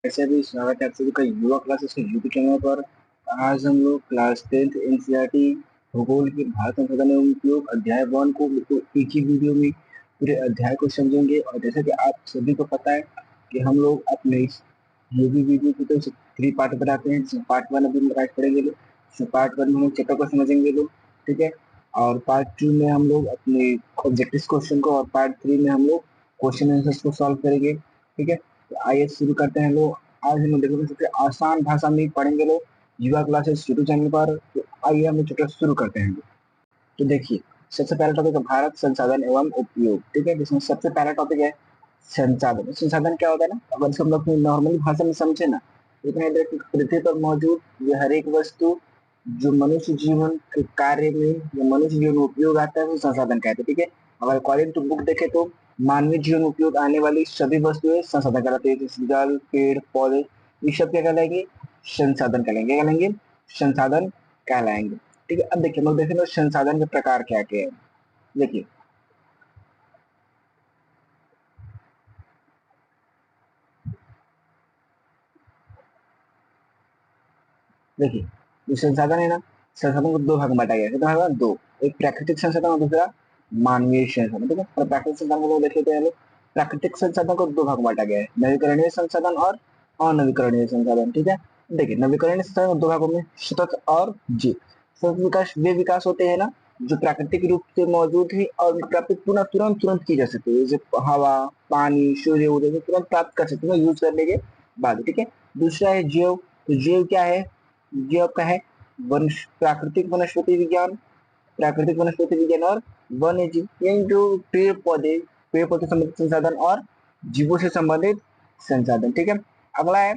ऐसे भी स्वागत है आप सभी का युवा क्लासेस के यूट्यूब चैनल पर। आज हम लोग क्लास 10th एनसीईआरटी भूगोल के भारत संसाधन एवं उपयोग अध्याय 1 को बिल्कुल एक ही वीडियो में पूरे अध्याय को समझेंगे। और जैसा कि आप सभी को पता है कि हम लोग अपने इस ये भी वीडियो की तो 3 पार्ट बनाते हैं, जिसमें पार्ट 1 अभी राइट पढ़ेंगे लोग, जिसमें पार्ट 1 में हम चैप्टर को समझेंगे लोग, ठीक है। और पार्ट 2 में हम लोग अपने ऑब्जेक्टिव क्वेश्चन को, और पार्ट 3 में हम लोग क्वेश्चन आंसर्स को सॉल्व करेंगे, ठीक है। तो आइए शुरू करते हैं लोग। आज हम देखोगे सबसे आसान भाषा में पढ़ेंगे लोग युवा क्लासेस यूट्यूब चैनल पर। तो आइए हम चैप्टर शुरू करते हैं। तो देखिए, सबसे पहला टॉपिक है भारत संसाधन एवं उपयोग, ठीक है, जिसमें सबसे पहला टॉपिक है संसाधन। संसाधन क्या होता है ना, अगर इसको हम लोग नॉर्मली भाषा में समझे ना, तो इतना इधर कि पृथ्वी पर मौजूद ये हर एक वस्तु जो मनुष्य जीवन के कार्य में या मनुष्य जीवन में उपयोग आता है वो संसाधन कहते हैं, ठीक है। अगर अकॉर्डिंग टू बुक देखे तो मानवीय जीवन में उपयोग आने वाली सभी वस्तुएं संसाधन कहलाती है, जैसे जल, पेड़, पौधे, ये सब क्या कहलाएंगे? संसाधन कहलाएंगे। क्या कहलाएंगे? संसाधन कहलाएंगे, ठीक है। अब देखिए हम लोग देखेंगे संसाधन के प्रकार क्या क्या है। देखिए देखिए जो संसाधन है ना, संसाधन को दो भाग में बांटा गया है। कितना भाग में? दो। एक प्राकृतिक संसाधन और दूसरा मानवीय संसाधन, ठीक है। और प्राकृतिक संसाधन को देख लेते हैं लोग। प्राकृतिक संसाधन को दो भाग में बांटा गया है, नवीकरणीय संसाधन और अनवीकरणीय संसाधन, ठीक है। देखिए नवीकरणीय संसाधन को दो भागों में सतत और जीव। सतत विकास वे विकास होते हैं ना जो प्राकृतिक रूप से मौजूद है और उनकी प्राप्ति पुनः तुरंत तुरंत की जा सकती है, जैसे हवा, पानी, सूर्य उदय से तुरंत प्राप्त कर सकते हैं यूज करने के बाद, ठीक है। दूसरा है जीव। तो जीव क्या है? ये आपका है प्राकृतिक वनस्पति विज्ञान, प्राकृतिक वनस्पति विज्ञान और वन्य जीव, यानी जो पेड़ पौधे संबंधित संसाधन और जीवों से संबंधित संसाधन, ठीक है। अगला है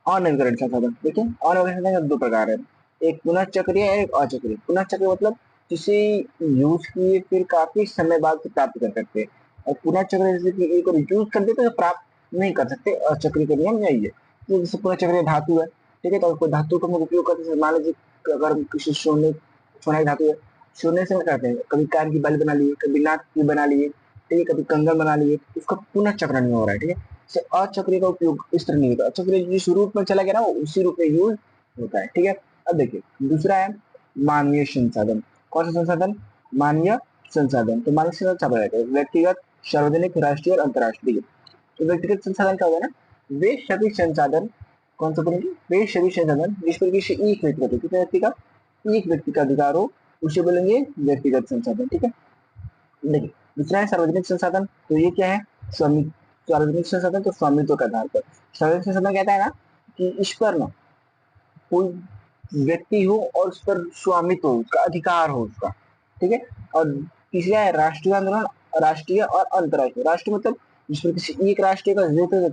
अनवीकरण संसाधन। देखिए अनवीकरण संसाधन दो प्रकार है, एक पुनः चक्रीय है, एक अचक्रीय। पुनः चक्रीय मतलब जिसे यूज किए फिर काफी समय बाद से प्राप्त कर सकते हैं, और पुनः चक्रीय जैसे कि एक बार यूज कर देते तो प्राप्त नहीं कर सकते। अचक्रीय का नियम यही है। तो जैसे पुनः चक्रीय धातु है, ठीक है, तो कोई धातु का हम उपयोग करते हैं, मान लीजिए अगर हम किसी सोना की धातु है, सोने से क्या करते हैं, कभी कान की बाली बना लिए, कभी नाक की बना लिए, ठीक है, कभी कंगन बना लिए, उसका पुनः चक्रण नहीं हो रहा है, ठीक है। से अचक्रीय का उपयोग इस तरह नहीं होता। अचक्रीय जिस रूप में चला गया ना वो उसी रूप में यूज होता है, ठीक है। अब देखिए दूसरा है मानवीय संसाधन। कौन सा संसाधन? मानवीय संसाधन। तो मानवीय संसाधन क्या है? व्यक्तिगत, सार्वजनिक, राष्ट्रीय और अंतर्राष्ट्रीय। तो व्यक्तिगत संसाधन क्या होगा ना, वे सभी संसाधन, कौन सा बोलेंगे? वे सभी संसाधन जिस पर किसी एक व्यक्ति का, कितने व्यक्ति का? एक व्यक्ति का अधिकार हो, उसे बोलेंगे व्यक्तिगत संसाधन, ठीक है। देखिए दूसरा है सार्वजनिक संसाधन। तो ये क्या है? स्वामी सार्वजनिक संसाधन तो स्वामित्व के आधार पर। सार्वजनिक संसाधन कहता है ना कि इस पर ना कोई व्यक्ति हो और उस पर स्वामित्व हो, उसका अधिकार हो उसका, ठीक है। और तीसरा है राष्ट्रीय आंदोलन, राष्ट्रीय और अंतर्राष्ट्रीय। राष्ट्रीय मतलब जिसमें किसी एक राष्ट्रीय का जरूरत है।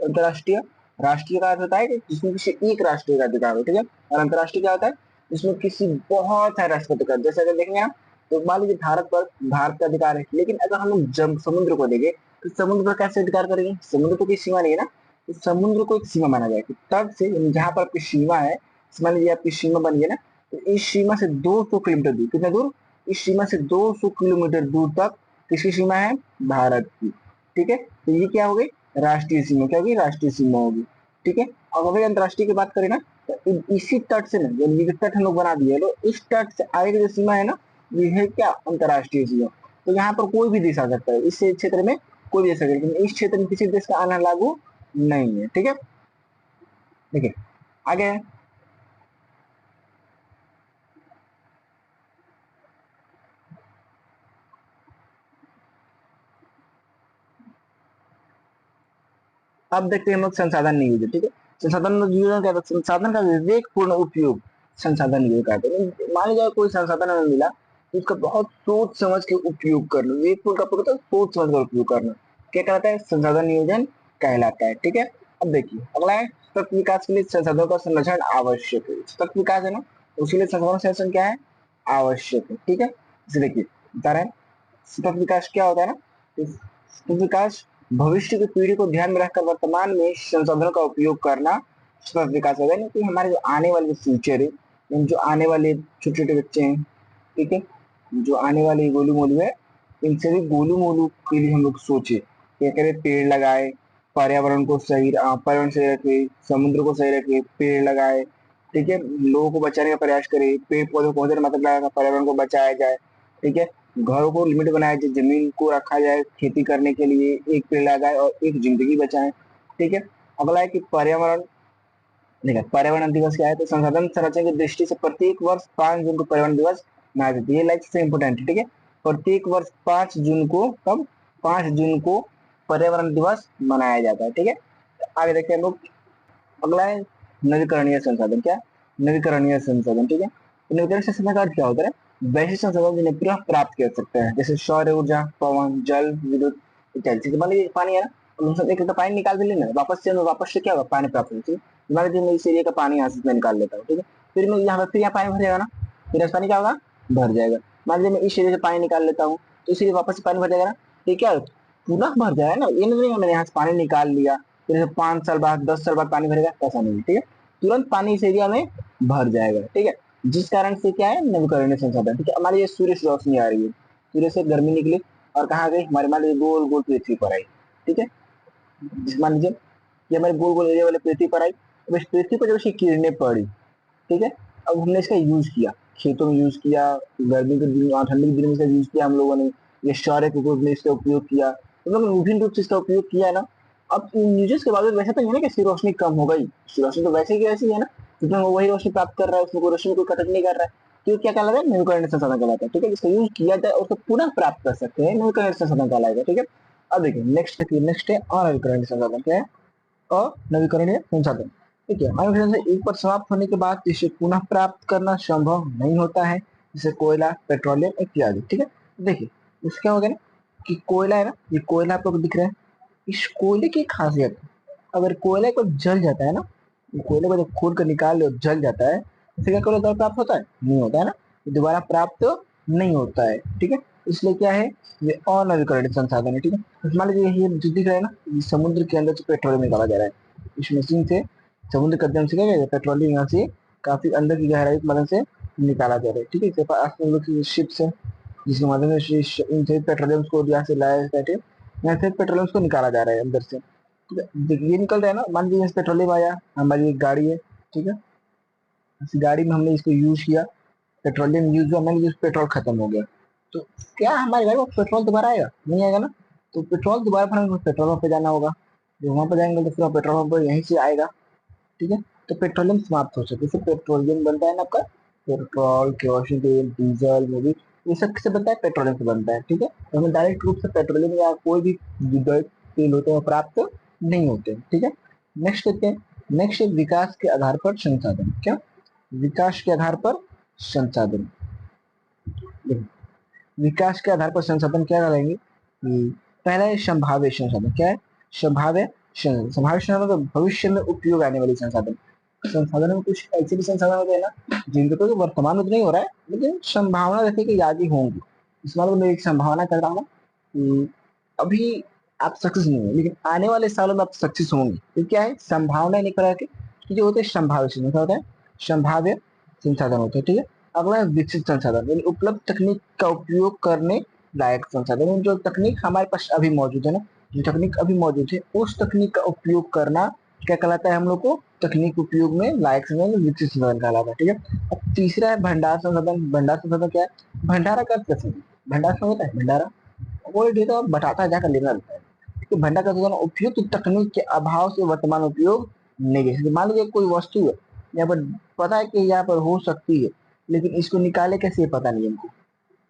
अंतर्राष्ट्रीय, राष्ट्रीय का अर्थ होता है कि जिसमें किसी एक राष्ट्रीय का अधिकार हो, ठीक है। और अंतर्राष्ट्रीय क्या होता है? जिसमें किसी बहुत सारे राष्ट्रपति का, जैसे अगर देखेंगे आप तो मान लीजिए भारत पर भारत का अधिकार है, लेकिन अगर हम लोग जब समुद्र को देखें तो समुद्र पर कैसे अधिकार करेंगे? समुद्र को कोई सीमा नहीं है ना, तो समुद्र को एक सीमा माना जाएगा। तब से जहां पर आपकी सीमा है, मान लीजिए आपकी सीमा बनी है ना, तो इस सीमा से 200 किलोमीटर दूर, कितना दूर? इस सीमा से 200 किलोमीटर दूर तक किसकी सीमा है? भारत की, ठीक है। तो ये क्या हो गई? राष्ट्रीय सीमा। क्या होगी? राष्ट्रीय सीमा होगी, ठीक है। और अगर अंतरराष्ट्रीय की बात करें ना, तो इसी तट से ना, यानी तट हम लोग बना दिए, तो इस तट से आगे की जो सीमा है ना, ये है क्या? अंतरराष्ट्रीय सीमा। तो यहाँ पर कोई भी देश आ सकता है, इस क्षेत्र में कोई भी देश आ सकता है, लेकिन इस क्षेत्र में किसी देश का आना लागू नहीं है, ठीक है। देखिए आगे अब देखते हैं हम लोग संसाधन नियोजन, ठीक है। संसाधन नियोजन क्या है? संसाधन का विवेकपूर्ण उपयोग संसाधन नियोजन कहते हैं। मान लीजिए कोई संसाधन हमें मिला तो उसका बहुत सोच समझ के उपयोग करना, विवेकपूर्ण का पूरा सोच समझ कर उपयोग करना क्या कहलाता है? संसाधन नियोजन कहलाता है, ठीक है। अब देखिए अगला है सतत विकास के लिए संसाधनों का संरक्षण आवश्यक है। सतत विकास है ना, उसके लिए संसाधन संरक्षण क्या है? आवश्यक है, ठीक है। इसे देखिए बता रहे हैं सतत विकास क्या होता है ना, सतत विकास भविष्य की पीढ़ी को ध्यान में रखकर वर्तमान में संसाधनों का उपयोग करना सतत विकास होगा। यानी कि हमारे जो आने वाले फ्यूचर है, जो आने वाले छोटे छोटे बच्चे हैं, ठीक है, जो आने वाले गोलू मोलू है, इन सभी गोलू मोलू के लिए हम लोग सोचे क्या करें? पेड़ लगाए, पर्यावरण को सही पर्यावरण सही रखे, समुद्र को सही रखे, पेड़ लगाए, ठीक है, लोगों को बचाने का प्रयास करे, पेड़ पौधों को पौधे मतलब लगाकर पर्यावरण को बचाया जाए, ठीक है, घरों को लिमिट बनाया जाए, जमीन को रखा जाए खेती करने के लिए, एक पेड़ लगाए और एक जिंदगी बचाए, ठीक है। अगला है कि पर्यावरण, देखिए पर्यावरण दिवस क्या है, तो संसाधन संरक्षण की दृष्टि से प्रत्येक वर्ष 5 जून को पर्यावरण दिवस मनाया जाता है। ये लाइक से इम्पोर्टेंट है, ठीक है, प्रत्येक वर्ष 5 जून को, कब, 5 जून को पर्यावरण दिवस मनाया जाता है, ठीक है। आगे देखते हैं हम लोग, अगला है नवीकरणीय संसाधन। क्या, नवीकरणीय संसाधन, ठीक है। तो नवीकरणीय संसाधन का अर्थ क्या होता है, वैसे संसाधन जिन्हें पुनः प्राप्त किया जा सकता है, जैसे सौर ऊर्जा, पवन, जल, विद्युत इत्यादि। जैसे मान लीजिए पानी है ना, तो हम सब एक लीटर पानी निकाल भी लेना, वापस से क्या होगा, पानी प्राप्त होगा, ठीक है। मान लीजिए मैं इस एरिया का पानी यहाँ से मैं निकाल लेता हूँ, ठीक है, फिर मैं यहाँ फिर यहाँ पानी भर जाएगा ना, फिर यहाँ पानी क्या होगा, भर जाएगा। मान लीजिए मैं इस एरिया से पानी निकाल लेता हूँ, तो इसीलिए वापस से पानी भर जाएगा ना, ठीक है, पुनः भर जाएगा ना, ये नहीं है मैंने यहाँ से पानी निकाल लिया फिर 5 साल बाद 10 साल बाद पानी भरेगा, ऐसा नहीं है, ठीक है, तुरंत पानी इस एरिया में भर जाएगा, ठीक है। जिस कारण से क्या है, नवीकरणीय संसाधन, ठीक है। हमारी ये सूर्य से रोशनी आ रही है, सूर्य से गर्मी निकली और कहाँ गई, हमारे मान लीजिए गोल गोल पृथ्वी पर आई, ठीक है। मान लीजिए कि हमारे गोल गोल एरिया वाले पृथ्वी पर आई, अब इस पृथ्वी पर जब उसकी किरणें पड़ी, ठीक है, अब हमने इसका यूज किया, खेतों में यूज किया, गर्मी के दिन ठंडी के दिन में इसका यूज किया हम लोगों ने, ये सौर्य के रूप में इसका उपयोग किया, हम लोगों ने विभिन्न रूप से इसका उपयोग किया है ना। अब इन यूजेस के बावजूद वैसा तो नहीं है ना कि इसकी रोशनी कम हो गई, इसकी रोशनी तो वैसे की वैसी है ना, क्योंकि वो वही रोशनी प्राप्त कर रहा है, उसमें कोई रोशनी कोई कटौती नहीं कर रहा है, तो क्या कहलाता है, नवीकरणीय संसाधन कहलाता है, ठीक है। इसका यूज किया जाए और उसको पुनः प्राप्त कर सकते हैं, नवीकरणीय संसाधन कहलाएगा, ठीक है। अब देखिए नेक्स्ट है अनवीकरणीय संसाधन। क्या है, अनवीकरणीय संसाधन, ठीक है। अनवीकरण से एक बार समाप्त होने के बाद इसे पुनः प्राप्त करना संभव नहीं होता है, जैसे कोयला, पेट्रोलियम इत्यादि, ठीक है। देखिए इसका क्या हो गया ना कि कोयला है ना, ये कोयला आप लोग दिख रहा है, इस कोयले की खासियत, अगर कोयला को जल जाता है ना, कोयले को जब खोल कर निकाल लो जल जाता है, फिर क्या कोयला दोबारा प्राप्त होता है, नहीं होता है ना, दोबारा प्राप्त नहीं होता है, ठीक है। इसलिए क्या है, ये अनवीकरणीय संसाधन है, ठीक है। मान लीजिए ये जो दिख रहा है ना, समुद्र के अंदर से पेट्रोलियम निकाला जा रहा है, इस मशीन से समुद्र के अंदर से क्या है, पेट्रोलियम यहाँ से काफी अंदर की गहराई की मदद से निकाला जा रहा है, ठीक है। इसके पास हम लोग की शिप्स है, जिसके माध्यम से इन सभी पेट्रोलियम को यहाँ से लाया जाता है, यहाँ से पेट्रोलियम को निकाला जा रहा है अंदर से, ठीक है। देखिए ये निकल रहा है ना, मान लीजिए पेट्रोलियम आया, हमारी एक गाड़ी है, ठीक है, इस गाड़ी में हमने इसको यूज किया, पेट्रोलियम यूज हुआ, मान लीजिए पेट्रोल खत्म हो गया, तो क्या हमारी गाड़ी में पेट्रोल दोबारा आएगा, नहीं आएगा ना, तो पेट्रोल दोबारा भरने पेट्रोल पंप पे जाना होगा, जो वहां पर जाएंगे तो फिर पेट्रोल पंप यहीं से आएगा, ठीक है। तो पेट्रोलियम समाप्त हो चुका है, पेट्रोलियम बनता है ना आपका, पेट्रोल, केरोसिन तेल, डीजल, मूवी, ये सब किससे बनता है, पेट्रोलियम से बनता है, ठीक है। तो हमें डायरेक्ट रूप से पेट्रोलियम या कोई भी तेल होते हैं प्राप्त नहीं होते, ठीक है। नेक्स्ट देखते हैं, नेक्स्ट विकास के आधार पर संसाधन। क्या, विकास के आधार पर संसाधन, विकास के आधार पर संसाधन क्या करेंगे, पहला है संभाव्य संसाधन। क्या है, संभाव्य संभाव्य संसाधन, तो भविष्य में उपयोग आने वाले संसाधन, संसाधन में कुछ ऐसे भी संसाधन होते हैं ना जिनके तो वर्तमान में तो नहीं हो रहा है, लेकिन संभावना रहती है कि आगे होंगे। इस बार मैं एक संभावना कर रहा हूँ कि अभी आप सक्सेस नहीं हो, लेकिन आने वाले सालों में आप सक्सेस होंगे, तो क्या है, संभावना निकल के जो होते हैं संभाव्य संसाधन होता है, संभाव्य संसाधन होते हैं, ठीक है। अगला है विकसित संसाधन, यानी उपलब्ध तकनीक का उपयोग करने लायक संसाधन, जो तकनीक हमारे पास अभी मौजूद है ना, जो तकनीक अभी मौजूद है उस तकनीक का उपयोग करना क्या कहलाता है, हम लोग को तकनीक उपयोग में लायक संसाधन, विकसित संसाधन कहलाता है, ठीक है। अब तीसरा है भंडार संसाधन। भंडार संसाधन क्या है, भंडारा का कैसे, भंडार से होता है भंडारा, वो तो बटाता जाकर लेना रहता है, तो भंडार का संसाधन उपयुक्त तकनीक के अभाव से वर्तमान उपयोग नहीं है। मान लीजिए कोई वस्तु है यहाँ पर, पता है कि यहाँ पर हो सकती है, लेकिन इसको निकाले कैसे ये पता नहीं हमको,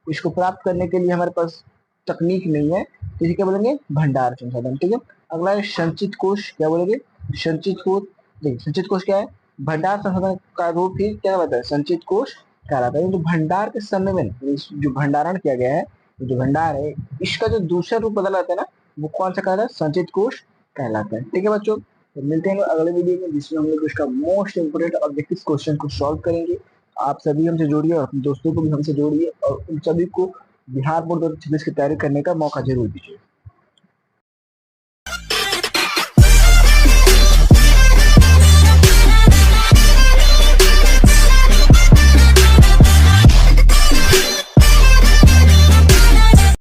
इसको प्राप्त करने के लिए हमारे पास तकनीक नहीं है, तो इसे क्या बोलेंगे, भंडार संसाधन, ठीक है। अगला है संचित कोष। क्या बोलेंगे, संचित कोष। देखिए संचित कोष क्या है, भंडार संसाधन का रूप ही क्या बताया, संचित कोष कहलाता है। तो भंडार के समय में जो भंडारण किया गया है, जो भंडार है, इसका जो दूसरा रूप बदला जाता है ना, वो कौन सा कहलाता है, संचित कोष कहलाता है, ठीक है बच्चों। तो मिलते हैं अगले वीडियो में, जिसमें हम लोग इसका मोस्ट इंपोर्टेंट ऑब्जेक्टिव क्वेश्चन को सॉल्व करेंगे। आप सभी हमसे जोड़िए और अपने दोस्तों को भी हमसे जोड़िए, और उन सभी को बिहार बोर्ड 2026 की तैयारी करने का मौका जरूर दीजिए।